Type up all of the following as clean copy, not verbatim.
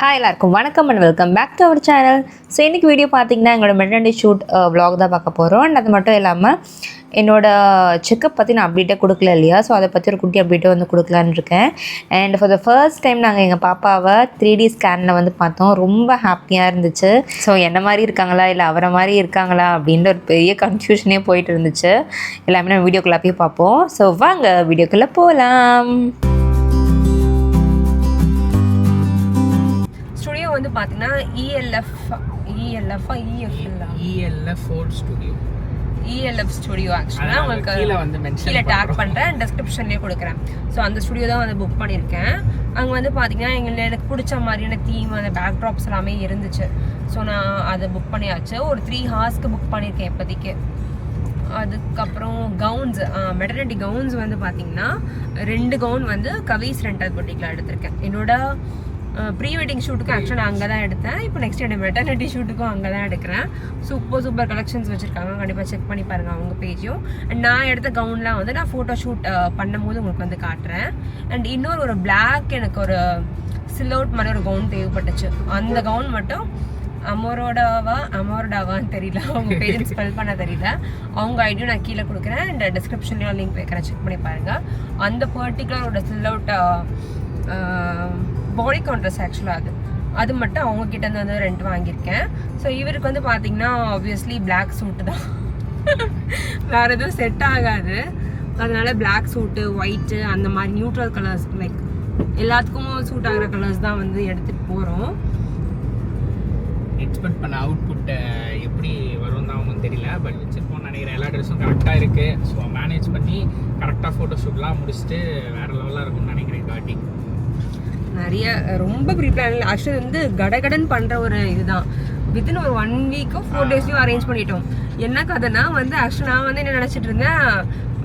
Hi எல்லாருக்கும் வணக்கம் and welcome back to our channel. So இன்றைக்கி வீடியோ பார்த்திங்கன்னா எங்களோட மெட்டர்னிட்டி ஷூட் vlog தான் பார்க்க போகிறோம். அண்ட் அது மட்டும் இல்லாமல் என்னோடய செக்கப் பற்றி நான் அப்டேட்டே கொடுக்கல இல்லையா, ஸோ அதை பற்றி ஒரு குட்டி அப்டேட்டை வந்து கொடுக்கலான்னு இருக்கேன். And for the first time நாங்கள் எங்கள் பாப்பாவை 3D ஸ்கேனில் வந்து பார்த்தோம். ரொம்ப ஹாப்பியாக இருந்துச்சு. ஸோ என்ன மாதிரி இருக்காங்களா இல்லை அவரை மாதிரி இருக்காங்களா அப்படின்ற ஒரு பெரிய கன்ஃபியூஷனே போயிட்டு இருந்துச்சு. எல்லாமே நம்ம வீடியோக்குள்ளே போய் பார்ப்போம். ஸோ வாங்க வீடியோக்குள்ளே போகலாம். வந்து பாத்தீங்கன்னா ELF ஸ்டுடியோ ஆக்சுவலா உங்களுக்கு கீழே டேக் பண்றேன், டிஸ்கிரிப்ஷன்லயே கொடுக்குறேன். ஸோ அந்த ஸ்டுடியோ தான் வந்து புக் பண்ணியிருக்கேன். அங்கே வந்து பார்த்தீங்கன்னா எனக்கு பிடிச்ச மாதிரியான தீம் அந்த பேக் ட்ராப்ஸ் எல்லாமே இருந்துச்சு. ஸோ நான் அதை புக் பண்ணியாச்சு. ஒரு 3 ஹார்ஸ்க்கு புக் பண்ணியிருக்கேன் இப்போதைக்கு. அதுக்கப்புறம் கவுன்ஸ், மெட்டர்னிட்டி கவுன்ஸ் வந்து பார்த்தீங்கன்னா 2 கவுன் வந்து கவீஸ் ரெண்டல் பொட்டிக்கில் எடுத்திருக்கேன். என்னோட ப்ரீ வெட்டிங் ஷூட்டுக்கு ஆக்சுவலாக நான் அங்கே தான் எடுத்தேன். இப்போ நெக்ஸ்ட் என்னோட மெட்டர்னிட்டி ஷூட்டுக்கும் அங்கே தான் எடுக்கிறேன். சூப்பர் கலெக்ஷன்ஸ் வச்சுருக்காங்க, கண்டிப்பாக செக் பண்ணி பாருங்கள் அவங்க பேஜையும். அண்ட் நான் எடுத்த கவுன்லாம் வந்து நான் ஃபோட்டோ ஷூட் பண்ணும்போது உங்களுக்கு வந்து காட்டுறேன். அண்ட் இன்னொரு ஒரு பிளாக் எனக்கு ஒரு சில்அவுட் மாதிரி ஒரு கவுன் தேவைப்பட்டுச்சு. அந்த கவுன் மட்டும் அமோரோடாவான்னு தெரியல, அவங்க பேஜ் ஸ்பெல் பண்ண தெரியல. அவங்க ஐடியும் நான் கீழே கொடுக்குறேன் அண்ட் டிஸ்கிரிப்ஷன்லேயும் லிங்க் வைக்கிறேன், செக் பண்ணி பாருங்கள். அந்த பர்டிகுலரோட சில்அவுட் பாடி கான்ட்ராஸ்ட் ஆக்சுவலாக அது மட்டும் அவங்க கிட்டேருந்து வந்து ரெண்ட் வாங்கியிருக்கேன். ஸோ இவருக்கு வந்து பார்த்தீங்கன்னா ஆப்வியஸ்லி பிளாக் சூட்டு தான், வேறு எதுவும் செட் ஆகாது. அதனால பிளாக் சூட்டு, ஒயிட்டு, அந்த மாதிரி நியூட்ரல் கலர்ஸ், லைக் எல்லாத்துக்கும் சூட் ஆகிற கலர்ஸ் தான் வந்து எடுத்துகிட்டு போகிறோம். எக்ஸ்பெக்ட் பண்ண அவுட்புட் எப்படி வரும் தான் அவங்க தெரியல, பட் வச்சுருப்போம் நினைக்கிறேன். எல்லா ட்ரெஸ்ஸும் கரெக்டாக இருக்குது. ஸோ மேனேஜ் பண்ணி கரெக்டாக ஃபோட்டோ ஷூட்லாம் முடிச்சுட்டு வேறு லெவலாக இருக்கும்னு நினைக்கிறேன். காட்டி நிறைய ரொம்ப ப்ரீ பிளான் ஆக்சுவலி வந்து கடகடன் பண்ணுற ஒரு இதுதான். வித்தின் ஒரு 1 வீக்கோ 4 டேஸ்லையும் அரேஞ்ச் பண்ணிட்டோம். என்ன கதைனா வந்து ஆக்சுவலி நான் வந்து என்ன நினச்சிட்டு இருந்தேன்,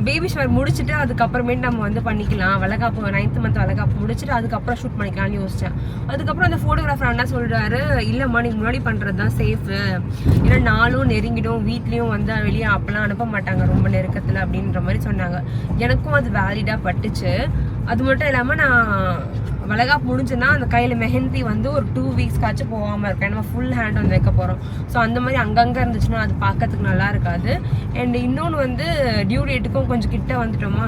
பேபி ஷவர் முடிச்சுட்டு அதுக்கப்புறமேட்டு நம்ம வந்து பண்ணிக்கலாம், வளகாப்பு 9th மந்த் வளகாப்பு முடிச்சுட்டு அதுக்கப்புறம் ஷூட் பண்ணிக்கலாம்னு யோசித்தேன். அதுக்கப்புறம் அந்த ஃபோட்டோகிராஃபர் என்ன சொல்கிறாரு, இல்லைம்மா நீ முன்னாடி பண்ணுறது தான் சேஃபு, ஏன்னா நாளும் நெருங்கிடும், வீட்லேயும் வந்து வெளியே அப்போலாம் அனுப்ப மாட்டாங்க ரொம்ப நெருக்கத்தில் அப்படின்ற மாதிரி சொன்னாங்க. எனக்கும் அது வேலிடாக பட்டுச்சு. அது மட்டும் இல்லாமல் நான் வளகாப்பு முடிஞ்சுன்னா அந்த கையில் மெஹந்தி வந்து ஒரு 2 வீக்ஸ்க்காச்சும் போகாமல் இருக்கேன். நம்ம ஃபுல் ஹேண்ட் வந்து வைக்க போகிறோம். ஸோ அந்த மாதிரி அங்கங்கே இருந்துச்சுன்னா அது பார்க்கறதுக்கு நல்லா இருக்காது. அண்ட் இன்னொன்று வந்து டியூ டேட்டுக்கும் கொஞ்சம் கிட்ட வந்துட்டோமா,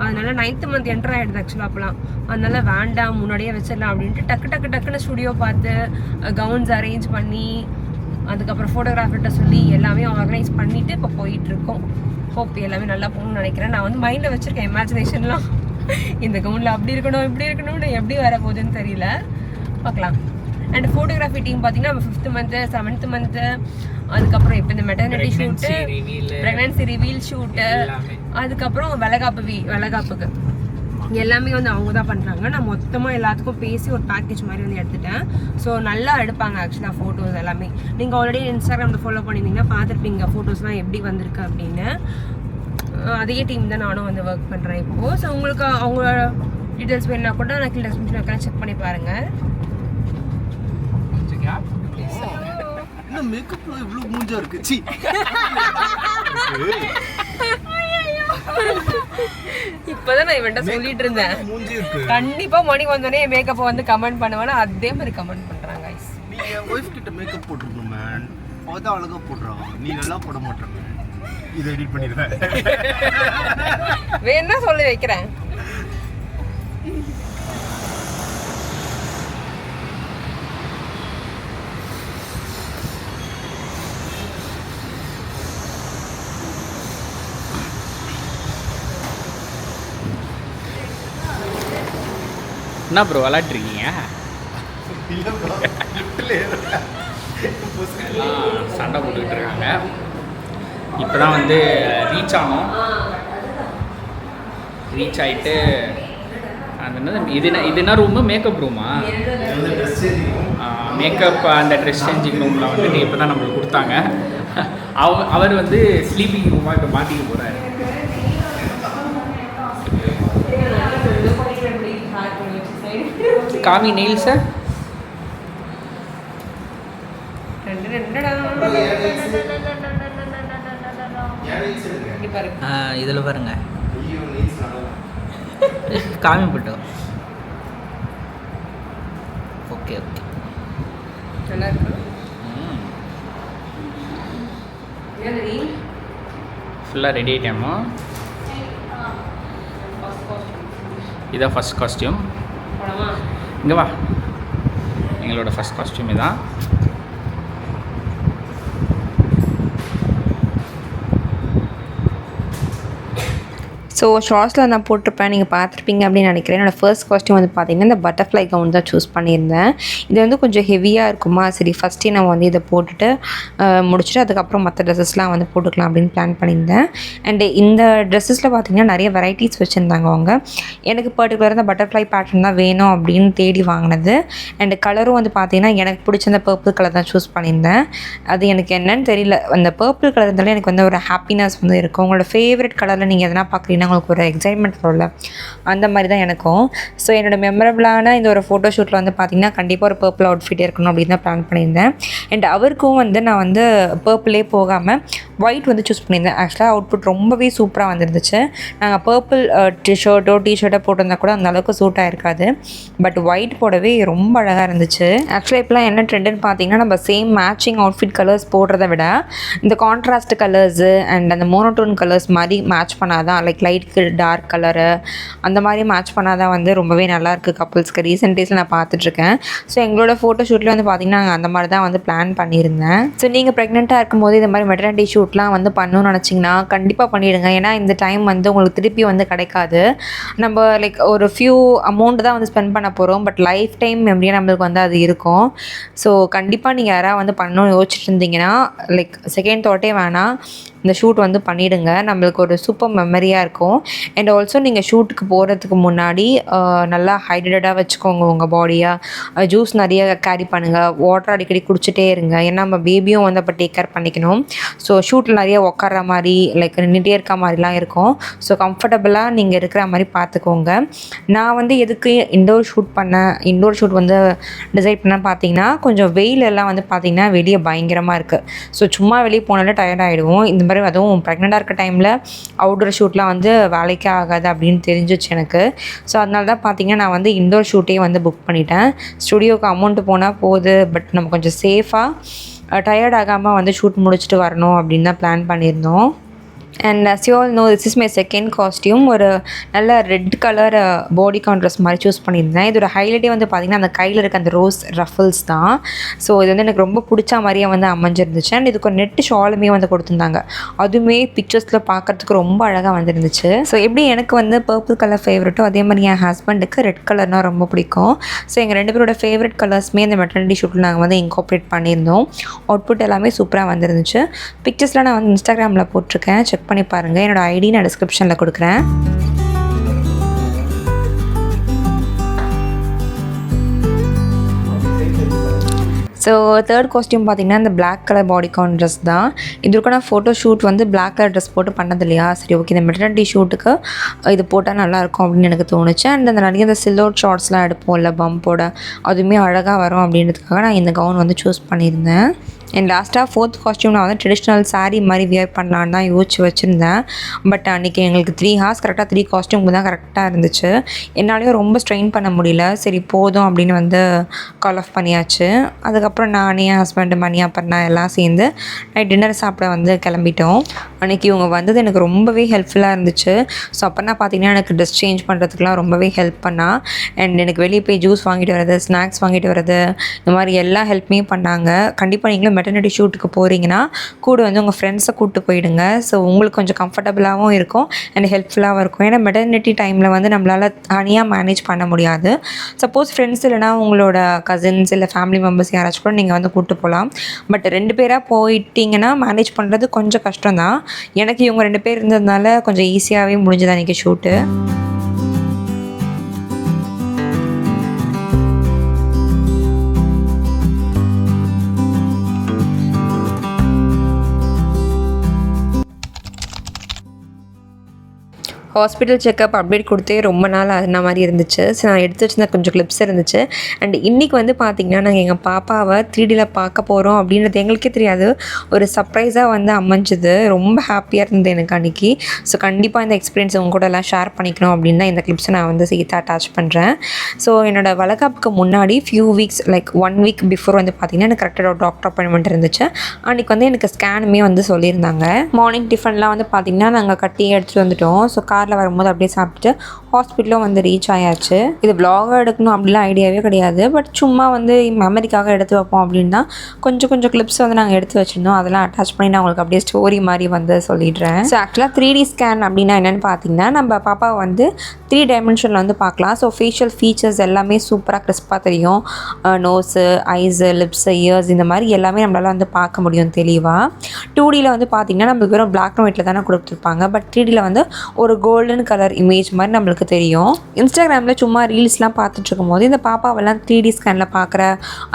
அதனால 9th மந்த் என்டர் ஆகிடுது ஆக்சுவலாக அப்போலாம். அதனால வேண்டாம் முன்னாடியே வச்சிடலாம் அப்படின்ட்டு டக்குன்னு ஸ்டுடியோ பார்த்து கவுன்ஸ் அரேஞ்ச் பண்ணி அதுக்கப்புறம் ஃபோட்டோகிராஃபர்கிட்ட சொல்லி எல்லாமே ஆர்கனைஸ் பண்ணிவிட்டு இப்போ போயிட்டுருக்கோம். ஹோப் எல்லாமே நல்லா போகணும்னு நினைக்கிறேன். நான் வந்து மைண்டில் வச்சுருக்கேன் இமேஜினேஷன்லாம், இந்த கவுனில் அப்படி இருக்கணும் இப்படி இருக்கணும்னு எப்படி வர போகுதுன்னு தெரியல, பார்க்கலாம். அண்ட் ஃபோட்டோகிராஃபி டீம் பார்த்தீங்கன்னா 5th மந்த்து 7th மந்த்து, அதுக்கப்புறம் இப்போ இந்த maternity shoot, pregnancy reveal shoot, அதுக்கப்புறம் வளகாப்புக்கு எல்லாமே வந்து அவங்க தான் பண்ணுறாங்க. நான் மொத்தமாக எல்லாத்துக்கும் பேசி ஒரு பேக்கேஜ் மாதிரி வந்து எடுத்துட்டேன். ஸோ நல்லா எடுப்பாங்க ஆக்சுவலாக ஃபோட்டோஸ் எல்லாமே. நீங்கள் ஆல்ரெடி இன்ஸ்டாகிராமில் ஃபாலோ பண்ணியிருந்தீங்கன்னா பார்த்துருப்பீங்க ஃபோட்டோஸ்லாம் எப்படி வந்திருக்கு அப்படின்னு. அதே டீம் தான் நானும் வந்து ஒர்க் பண்ணுறேன் இப்போது. ஸோ உங்களுக்கு அவங்க டீட்டெயில்ஸ் வேணுன்னா கூட நான் கீழே டிஸ்கிரிப்ஷன் வைக்கிறேன், செக் பண்ணி பாருங்கள். இப்போதான் நான் இவன்ட்ட சொல்லிட்டு இருந்தேன், கண்டிப்பா மணி வந்தோடனே மேக்கப்பை வந்து கமெண்ட் பண்ணுவேன்னா அதே மாதிரி கமெண்ட் பண்றாங்க. நீ என் ஒய்ஃப் கிட்ட மேக்கப் போட்டுருக்கணும் மேன், அவதான் அழகா போடுறான், நீ நல்லா போட மாட்டேன். இதை எடிட் பண்ணிடுவேன், வேணா சொல்லி வைக்கிறேன். என்ன ப்ரோ விளாட்ருக்கீங்க? சண்டை போட்டுக்கிட்டு இருக்காங்க. இப்போ தான் வந்து ரீச் ஆனோம். ரீச் ஆகிட்டு அது இது என்ன ரூமு? மேக்கப் ரூமா? மேக்கப் அந்த ட்ரெஸ் சேஞ்சிங் ரூமில் வந்துட்டு இப்போ தான் நம்மளுக்கு கொடுத்தாங்க. அவர் வந்து ஸ்லீப்பிங் ரூமாக இப்போ மாற்றிக்க போகிறாரு. காமி நெயில்ஸை இதில் பாருங்க, காமி போட்டோம். ஓகே நல்லா இருக்கா? என்னது ஃபுல்லாக ரெடி ஆகிட்டேம்மா. இதான் ஃபஸ்ட் காஸ்டியூம். படமா இங்கே வா. எங்களோட ஃபஸ்ட் காஸ்டியூம் இதான். ஸோ ஷார்ட்ஸில் நான் போட்டிருப்பேன், நீங்கள் பார்த்துருப்பீங்க அப்படின்னு நினைக்கிறேன். என்னோடய ஃபர்ஸ்ட் காஸ்ட்யூம் வந்து பார்த்திங்கன்னா இந்த பட்டர்ஃப்ளை கவுன் தான் சூஸ் பண்ணியிருந்தேன். இது வந்து கொஞ்சம் ஹெவியாக இருக்குமா, சரி ஃபஸ்ட்டே நான் வந்து இதை போட்டுட்டு முடிச்சுட்டு அதுக்கப்புறம் மற்ற ட்ரெஸ்ஸஸ்லாம் வந்து போட்டுக்கலாம் அப்படின்னு பிளான் பண்ணியிருந்தேன். அண்டு இந்த ட்ரெஸ்ஸஸில் பார்த்திங்கன்னா நிறைய வெரைட்டிஸ் வச்சுருந்தாங்க அவங்க. எனக்கு பர்டிகுலராக இந்த பட்டர்ஃப்ளை பேட்டர்ன் தான் வேணும் அப்படின்னு தேடி வாங்கினது. அண்டு கலரும் வந்து பார்த்திங்கன்னா எனக்கு பிடிச்ச அந்த பர்பிள் கலர் தான் சூஸ் பண்ணியிருந்தேன். அது எனக்கு என்னன்னு தெரியல, அந்த பர்பிள் கலர் இருந்தாலும் எனக்கு வந்து ஒரு ஹாப்பினஸ் வந்து இருக்கும். உங்களோட ஃபேவரட் கலரில் நீங்கள் எதனா பார்க்குறீங்கன்னா உங்களுக்கு ஒரு எக்ஸைட்மெண்ட் வரும்ல, அந்த மாதிரி தான் எனக்கும். ஸோ என்னோடய மெமரபிளான இந்த ஒரு ஃபோட்டோஷூட்டில் வந்து பார்த்திங்கன்னா கண்டிப்பாக ஒரு பர்பிள் அவுட்ஃபிட் இருக்கணும் அப்படின்னு தான் பிளான் பண்ணியிருந்தேன். அண்ட் அவருக்கும் வந்து நான் வந்து பர்பிளே போகாமல் ஒயிட் வந்து சூஸ் பண்ணியிருந்தேன். ஆக்சுவலாக அவுட்ஃபுட் ரொம்பவே சூப்பராக வந்துருந்துச்சு. நாங்கள் பர்பிள் டிஷர்ட்டோ போட்டிருந்தா கூட அந்த அளவுக்கு சூட் ஆகிருக்காது. பட் ஒயிட் போடவே ரொம்ப அழகாக இருந்துச்சு. ஆக்சுவலாக இப்போலாம் என்ன ட்ரெண்டுன்னு பார்த்தீங்கன்னா நம்ம சேம் மேட்சிங் அவுட்ஃபிட் கலர்ஸ் போடுறத விட இந்த கான்ட்ராஸ்ட் கலர்ஸு அண்ட் அந்த மோனோடோன் கலர்ஸ் மாதிரி மேட்ச் பண்ணாதான், லைக் லைட்க்கு டார்க் கலரு அந்த மாதிரி மேட்ச் பண்ணாதான் வந்து ரொம்பவே நல்லாயிருக்கு கப்புள்ஸ்க்கு. ரீசெண்ட் டேஸில் நான் பார்த்துட்ருக்கேன். ஸோ எங்களோட ஃபோட்டோஷூட்டில் வந்து பார்த்திங்கன்னா நாங்கள் அந்த மாதிரி தான் வந்து பிளான் பண்ணியிருந்தேன். ஸோ நீங்கள் ப்ரெக்னெண்ட்டாக இருக்கும்போது இந்த மாதிரி மெட்டர்னிட்டி ஷூட்லாம் வந்து பண்ணணும்னு நினச்சிங்கன்னா கண்டிப்பாக பண்ணிவிடுங்க. ஏன்னா இந்த டைம் வந்து உங்களுக்கு திருப்பி வந்து கிடைக்காது. நம்ம லைக் ஒரு ஃபியூ அமௌண்ட் தான் வந்து ஸ்பெண்ட் பண்ண போகிறோம், பட் லைஃப் டைம் மெமரியாக நம்மளுக்கு வந்து அது இருக்கும். ஸோ கண்டிப்பாக நீங்கள் யாராவது வந்து பண்ணணும்னு யோசிச்சுட்டு இருந்தீங்கன்னா லைக் செகண்ட் தாட்டே வேணாம், இந்த ஷூட் வந்து பண்ணிவிடுங்க. நம்மளுக்கு ஒரு சூப்பர் மெமரியாக இருக்கும். அண்ட் ஆல்சோ நீங்கள் ஷூட்டுக்கு போகிறதுக்கு முன்னாடி நல்லா ஹைட்ரேட்டடாக வச்சுக்கோங்க உங்கள் பாடியை. ஜூஸ் நிறைய கேரி பண்ணுங்கள், வாட்டர் அடிக்கடி குடிச்சிட்டே இருங்க. ஏன்னா நம்ம பேபியும் வந்து அப்போ டேக் கேர் பண்ணிக்கணும். ஸோ ஷூட்டில் நிறைய உட்கார்ற மாதிரி லைக் நின்றுட்டே இருக்க மாதிரிலாம் இருக்கும். ஸோ கம்ஃபர்டபுளாக நீங்கள் இருக்கிற மாதிரி பார்த்துக்கோங்க. நான் வந்து எதுக்கு இண்டோர் ஷூட் வந்து டிசைட் பண்ண பார்த்தீங்கன்னா, கொஞ்சம் வெயில் எல்லாம் வந்து பார்த்திங்கன்னா வெளியே பயங்கரமாக இருக்குது. ஸோ சும்மா வெளியே போனாலே டயர்ட் ஆகிடுவோம். இந்த மாதிரி அதுவும் ப்ரெக்னெண்ட்டாக இருக்க டைமில் அவுட்டோர் ஷூட்லாம் வந்து வேலைக்கே ஆகாது அப்படின்னு தெரிஞ்சிச்சு எனக்கு. ஸோ அதனால தான் பார்த்திங்கன்னா நான் வந்து இண்டோர் ஷூட்டே வந்து புக் பண்ணிட்டேன். ஸ்டுடியோவுக்கு அமௌண்ட்டு போனால் போகுது, பட் நம்ம கொஞ்சம் சேஃபாக டயர்ட் ஆகாமல் வந்து ஷூட் முடிச்சுட்டு வரணும் அப்படின்னு தான் பிளான் பண்ணியிருந்தோம். And as you all know, this is my second costume. ஒரு நல்ல red colour bodycon dress மாதிரி சூஸ் பண்ணியிருந்தேன். இதோட ஹைலைட்டே வந்து பார்த்திங்கன்னா அந்த கையில் இருக்க அந்த ரோஸ் ரஃபல்ஸ் தான். ஸோ இது வந்து எனக்கு ரொம்ப பிடிச்ச மாதிரியே வந்து அமைஞ்சிருந்துச்சு. அண்ட் இதுக்கு ஒரு நெட்டு ஷாலுமே வந்து கொடுத்துருந்தாங்க. அதுவுமே பிக்சர்ஸில் பார்க்குறதுக்கு ரொம்ப அழகாக வந்துருந்துச்சு. ஸோ எப்படி எனக்கு வந்து பர்பிள் கலர் ஃபேவரட்டோ அதே மாதிரி என் ஹஸ்பண்டுக்கு ரெட் கலர்னால் ரொம்ப பிடிக்கும். ஸோ எங்கள் ரெண்டு பேரோட ஃபேவரட் கலர்ஸுமே இந்த மெட்டர்னிட்டி ஷூட்டில் நாங்கள் வந்து இன்கார்ப்ரேட் பண்ணியிருந்தோம். அவுட்புட் எல்லாமே சூப்பராக வந்துருந்துச்சு. பிக்சர்ஸ்லாம் நான் வந்து இன்ஸ்டாகிராமில் போட்டிருக்கேன், செக் பண்ணி பாருங்கள். என்னோட ஐடி நான் டிஸ்கிரிப்ஷனில் கொடுக்குறேன். ஸோ தேர்ட் காஸ்டியூம் பார்த்திங்கன்னா இந்த பிளாக் கலர் பாடிகான் ட்ரெஸ் தான். இதுக்கு நான் ஃபோட்டோ ஷூட் வந்து பிளாக் கலர் ட்ரெஸ் போட்டு பண்ணது இல்லையா, சரி ஓகே இந்த மெட்டர்னிட்டி ஷூட்டுக்கு இது போட்டால் நல்லாயிருக்கும் அப்படின்னு எனக்கு தோணுச்சு. அண்ட் அந்த நிறைய இந்த சில்வர் ஷார்ட்ஸ்லாம் எடுப்போம் இல்லை பம்போட, அதுவுமே அழகாக வரும் அப்படின்றதுக்காக நான் இந்த கவுன் வந்து சூஸ் பண்ணியிருந்தேன். அண்ட் லாஸ்ட்டாக ஃபோர்த் காஸ்டியூம் நான் வந்து ட்ரெடிஷ்னல் சாரீ மாதிரி வியர் பண்ணலான்னு தான் யோசிச்சு வச்சுருந்தேன். பட் அன்றைக்கி எங்களுக்கு 3 hours கரெக்டாக 3 காஸ்டியூம் தான் கரெக்டாக இருந்துச்சு. என்னாலேயும் ரொம்ப ஸ்ட்ரெயின் பண்ண முடியல. சரி போதும் அப்படின்னு வந்து கால் ஆஃப் பண்ணியாச்சு. அதுக்கப்புறம் நானே என் ஹஸ்பண்டு மணி அப்பர்னா எல்லாம் சேர்ந்து நைட் டின்னர் சாப்பிட வந்து கிளம்பிட்டோம். அன்றைக்கி இவங்க வந்தது எனக்கு ரொம்பவே ஹெல்ப்ஃபுல்லாக இருந்துச்சு. ஸோ அப்போனா பார்த்திங்கன்னா எனக்கு ட்ரெஸ் சேஞ்ச் பண்ணுறதுக்குலாம் ரொம்பவே ஹெல்ப் பண்ணா. அண்ட் எனக்கு வெளியே போய் ஜூஸ் வாங்கிட்டு வரது, ஸ்நாக்ஸ் வாங்கிட்டு வரது, இந்த மாதிரி எல்லா ஹெல்ப்புமே பண்ணாங்க. கண்டிப்பாக நீங்களும் மெட்டர்னிட்டி ஷூட்டுக்கு போகிறீங்கன்னா கூட வந்து உங்கள் ஃப்ரெண்ட்ஸை கூப்பிட்டு போயிடுங்க. ஸோ உங்களுக்கு கொஞ்சம் கம்ஃபர்டபுளாகவும் இருக்கும் அண்ட் ஹெல்ப்ஃபுல்லாகவும் இருக்கும். ஏன்னா மெட்டர்னிட்டி டைமில் வந்து நம்மளால் தனியாக மேனேஜ் பண்ண முடியாது. சப்போஸ் ஃப்ரெண்ட்ஸ் இல்லைனா உங்களோட கசின்ஸ் இல்லை ஃபேமிலி மெம்பர்ஸ் யாராச்சும் கூட நீங்கள் வந்து கூப்பிட்டு போகலாம். பட் 2 பேராக போயிட்டீங்கன்னா மேனேஜ் பண்ணுறது கொஞ்சம் கஷ்டம் தான். எனக்கு இவங்க 2 பேர் இருந்ததுனால கொஞ்சம் ஈஸியாகவே முடிஞ்சது அன்றைக்கி ஷூட்டு. ஹாஸ்பிட்டல் செக்கப் அப்டேட் கொடுத்தே ரொம்ப நாள் ஆன மாதிரி இருந்துச்சு. ஸோ நான் எடுத்து வச்சிருந்த கொஞ்சம் கிளிப்ஸ் இருந்துச்சு. அண்ட் இன்றைக்கி வந்து பார்த்திங்கன்னா நாங்கள் எங்கள் பாப்பாவை 3Dயில் பார்க்க போகிறோம் அப்படின்றது எங்களுக்கே தெரியாது. ஒரு சர்ப்ரைஸாக வந்து அமைஞ்சுது. ரொம்ப ஹாப்பியாக இருந்தது எனக்கு அன்றைக்கி. ஸோ கண்டிப்பாக இந்த எக்ஸ்பீரியன்ஸ் உங்க கூட எல்லாம் ஷேர் பண்ணிக்கணும் அப்படின்னு தான் இந்த கிளிப்ஸை நான் வந்து சேர்த்து அட்டாச் பண்ணுறேன். ஸோ என்னோடய வளகாப்புக்கு முன்னாடி few weeks like 1 week before வந்து பார்த்திங்கன்னா எனக்கு கரெக்டாக ஒரு டாக்டர் அப்பாயின்மெண்ட் இருந்துச்சு. அன்றைக்கி வந்து எனக்கு ஸ்கேனுமே வந்து சொல்லியிருந்தாங்க. மார்னிங் டிஃபன்லாம் வந்து பார்த்திங்கன்னா நாங்கள் கட்டி எடுத்துகிட்டு வந்துட்டோம். ஸோ காரில் வரும்போது அப்படியே சாப்பிட்டு ஹாஸ்பிட்டலும் வந்து ரீச் ஆயாச்சு. இது vlog-ஆ எடுக்கணும் அப்படிலாம் ஐடியாவே கிடையாது. பட் சும்மா வந்து மெமரிக்காக எடுத்து வைப்போம் அப்படின்னா கொஞ்சம் கிளிப்ஸ் வந்து நாங்கள் எடுத்து வச்சுருந்தோம். அதெல்லாம் அட்டாச் பண்ணி நான் உங்களுக்கு அப்படியே ஸ்டோரி மாதிரி வந்து சொல்லிடுறேன். ஸோ ஆக்சுவலாக 3D ஸ்கேன் அப்படின்னா என்னென்னு பார்த்தீங்கன்னா நம்ம பாப்பாவை வந்து 3 டைமென்ஷனில் வந்து பார்க்கலாம். ஸோ ஃபேஷியல் ஃபீச்சர்ஸ் எல்லாமே சூப்பராக கிறிஸ்பாக தெரியும். நோஸு, ஐஸு, லிப்ஸு, இயர்ஸ் இந்த மாதிரி எல்லாமே நம்மளால் வந்து பார்க்க முடியும் தெளிவாக. 2Dயில் வந்து பார்த்திங்கன்னா நம்மளுக்கு வெறும் பிளாக் அண்ட் ஒயிட்டில் தானே கொடுத்துருப்பாங்க. பட் 3Dயில் வந்து ஒரு கோல்டன் கலர் இமேஜ் மாதிரி நம்மளுக்கு தெரியும். இன்ஸ்டாகிராமில் சும்மா ரீல்ஸ்லாம் பார்த்துட்டு இருக்கும்போது இந்த பாப்பாவெல்லாம் 3D ஸ்கேனில் பார்க்குற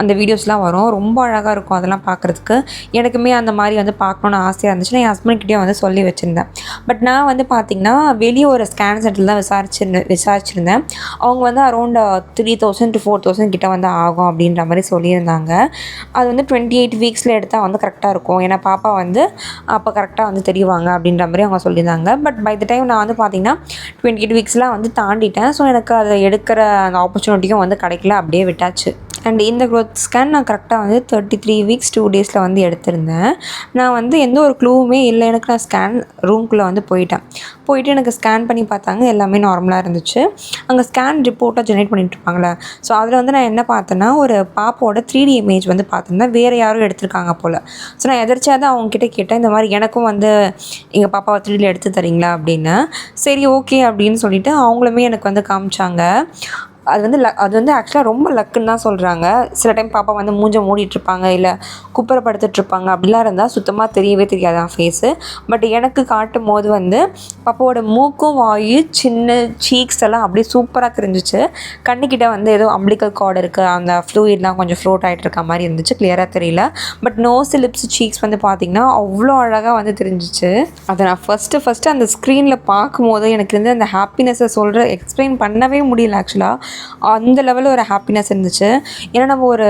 அந்த வீடியோஸ்லாம் வரும். ரொம்ப அழகாக இருக்கும் அதெல்லாம் பார்க்குறதுக்கு. எனக்குமே அந்த மாதிரி வந்து பார்க்கணுன்னு ஆசையாக இருந்துச்சு. நான் என் ஹஸ்பண்ட்கிட்டே வந்து சொல்லி வச்சுருந்தேன். பட் நான் வந்து பார்த்திங்கன்னா வெளியே ஒரு ஸ்கேன் சென்டரில் தான் விசாரிச்சிருந்தேன். அவங்க வந்து அரௌண்ட் 3000 to 4000 கிட்ட வந்து ஆகும் அப்படின்ற மாதிரி சொல்லியிருந்தாங்க. அது வந்து 28 வீக்ஸில் எடுத்தால் வந்து கரெக்டாக இருக்கும். ஏன்னா பாப்பா வந்து அப்போ கரெக்டாக வந்து தெரிவாங்க அப்படின்ற மாதிரி அவங்க சொல்லியிருந்தாங்க. பட் பை த டைம் நான் வந்து பார்த்திங்கன்னா 28 வீக்ஸ்லாம் வந்து தாண்டிட்டேன். ஸோ எனக்கு அதை எடுக்கிற அந்த ஆப்பர்ச்சுனிட்டியும் வந்து கிடைக்கல, அப்படியே விட்டாச்சு. அண்ட் இந்த க்ரோத் ஸ்கேன் நான் கரெக்டாக வந்து 33 வீக்ஸ் 2 டேஸில் வந்து எடுத்திருந்தேன். நான் வந்து எந்த ஒரு க்ளூவுமே இல்லை. எனக்கு நான் ஸ்கேன் ரூம்குள்ளே வந்து போயிட்டு எனக்கு ஸ்கேன் பண்ணி பார்த்தாங்க. எல்லாமே நார்மலாக இருந்துச்சு. அங்கே ஸ்கேன் ரிப்போர்ட்டாக ஜென்ரேட் பண்ணிட்டு இருப்பாங்களே. ஸோ அதில் வந்து நான் என்ன பார்த்தேன்னா ஒரு பாப்போட 3D இமேஜ் வந்து பார்த்துருந்தேன். வேறு யாரும் எடுத்திருக்காங்க போல். ஸோ நான் எதிர்ச்சியாக தான் அவங்ககிட்ட கேட்டேன், இந்த மாதிரி எனக்கும் வந்து எங்கள் பாப்பாவை 3Dயில் எடுத்து தரீங்களா அப்படின்னு. சரி ஓகே அப்படின்னு சொல்லிவிட்டு அவங்களுமே எனக்கு வந்து காமிச்சாங்க. அது வந்து ஆக்சுவலாக ரொம்ப லக்குன்னு தான் சொல்கிறாங்க. சில டைம் பாப்பா வந்து மூஞ்சை மூடிட்டுருப்பாங்க, இல்லை குப்புறப்படுத்திட்டுருப்பாங்க. அப்படிலாம் இருந்தால் சுத்தமாக தெரியவே தெரியாதான் ஃபேஸு. பட் எனக்கு காட்டும் போது வந்து பாப்பாவோட மூக்கும் வாயு சின்ன சீக்ஸ் எல்லாம் அப்படியே சூப்பராக தெரிஞ்சிச்சு. கண்ணுக்கிட்ட வந்து ஏதோ அம்பிளிக்கல் கார்டு இருக்குது, அந்த ஃப்ளூயிட்லாம் கொஞ்சம் ஃப்ளோட் ஆகிட்டு இருக்க மாதிரி இருந்துச்சு. கிளியராக தெரியல. பட் நோஸ், லிப்ஸ், சீக்ஸ் வந்து பார்த்திங்கன்னா அவ்வளோ அழகாக வந்து தெரிஞ்சிச்சு. அதை நான் ஃபஸ்ட்டு அந்த ஸ்க்ரீனில் பார்க்கும்போது எனக்கு வந்து அந்த ஹாப்பினஸை எக்ஸ்பிளைன் பண்ணவே முடியல. ஆக்சுவலாக அந்த லெவலில் ஒரு ஹாப்பினஸ் இருந்துச்சு. ஏன்னா நம்ம ஒரு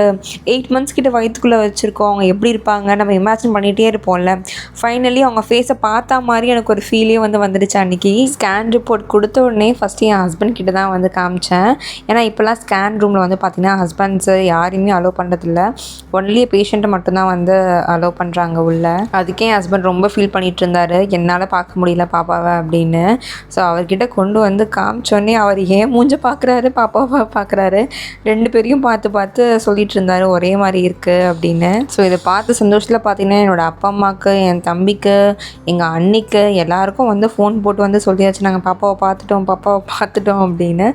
8 மந்த்ஸ் கிட்ட வயிற்றுக்குள்ளே வச்சுருக்கோம். அவங்க எப்படி இருப்பாங்க நம்ம இமேஜின் பண்ணிகிட்டே இருப்போம்ல. ஃபைனலி அவங்க ஃபேஸை பார்த்தா மாதிரி எனக்கு ஒரு ஃபீலே வந்துடுச்சு. அன்றைக்கி ஸ்கேன் ரிப்போர்ட் கொடுத்த உடனே ஃபஸ்ட்டு என் ஹஸ்பண்ட் கிட்ட தான் வந்து காமிச்சேன். ஏன்னா இப்போல்லாம் ஸ்கேன் ரூமில் வந்து பார்த்திங்கன்னா ஹஸ்பண்ட்ஸு யாரையுமே அலோவ் பண்ணுறதில்ல. ஒன்லி பேஷண்ட்டை மட்டும்தான் வந்து அலோவ் பண்ணுறாங்க உள்ள. அதுக்கே என் ஹஸ்பண்ட் ரொம்ப ஃபீல் பண்ணிகிட்டு இருந்தார், என்னால் பார்க்க முடியல பாப்பாவை அப்படின்னு. ஸோ அவர்கிட்ட கொண்டு வந்து காமிச்சோடனே அவர் ஏன் மூஞ்ச பார்க்குறாரு, பாப்பாவை பார்க்குறாரு, 2 பேரையும் பார்த்து சொல்லிட்டு இருந்தார் ஒரே மாதிரி இருக்குது அப்படின்னு. ஸோ இதை பார்த்து சந்தோஷத்தில் பார்த்திங்கன்னா என்னோடய அப்பா அம்மாவுக்கு, என் தம்பிக்கு, எங்கள் அண்ணிக்கு எல்லாருக்கும் வந்து ஃபோன் போட்டு வந்து சொல்லியாச்சு நாங்கள் பாப்பாவை பார்த்துட்டோம் அப்படின்னு.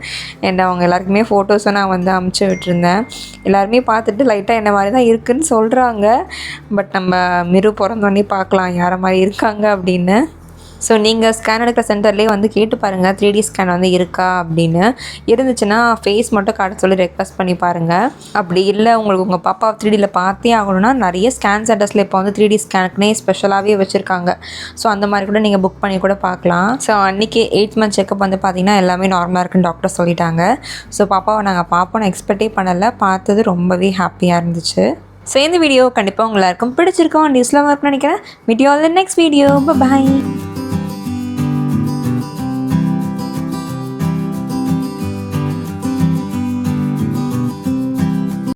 அண்ட் அவங்க எல்லாருக்குமே ஃபோட்டோஸும் நான் வந்து அமுச்சு விட்டுருந்தேன். எல்லாருமே பார்த்துட்டு லைட்டாக என்ன மாதிரி தான் இருக்குதுன்னு சொல்கிறாங்க. பட் நம்ம மிரு பிறந்தோடனே பார்க்கலாம் யாரை மாதிரி இருக்காங்க அப்படின்னு. ஸோ நீங்கள் ஸ்கேன் எடுக்கிற சென்டர்லேயே வந்து கேட்டு பாருங்கள் 3D ஸ்கேன் வந்து இருக்கா அப்படின்னு. இருந்துச்சுன்னா ஃபேஸ் மட்டும் காட்ட சொல்லி ரெக்வஸ்ட் பண்ணி பாருங்கள். அப்படி இல்லை உங்களுக்கு உங்கள் பாப்பா 3Dயில் பார்த்தே ஆகணும்னா நிறைய ஸ்கேன் சென்டர்ஸில் இப்போ வந்து 3D ஸ்கேனுக்குனே ஸ்பெஷலாகவே வச்சுருக்காங்க. ஸோ அந்த மாதிரி கூட நீங்கள் புக் பண்ணி கூட பார்க்கலாம். ஸோ அன்றைக்கி 8th மந்த் செக்கப் வந்து பார்த்திங்கன்னா எல்லாமே நார்மலாக இருக்குன்னு டாக்டர் சொல்லிட்டாங்க. ஸோ பாப்பாவை நாங்கள் பார்ப்போம் எக்ஸ்பெக்டே பண்ணலை. பார்த்தது ரொம்பவே ஹாப்பியாக இருந்துச்சு. ஸோ இந்த வீடியோ கண்டிப்பாக உங்கள் எல்லாருக்கும் பிடிச்சிருக்கோம், நியூஸில் ஒர்க் நினைக்கிறேன். Video next video. பாய்.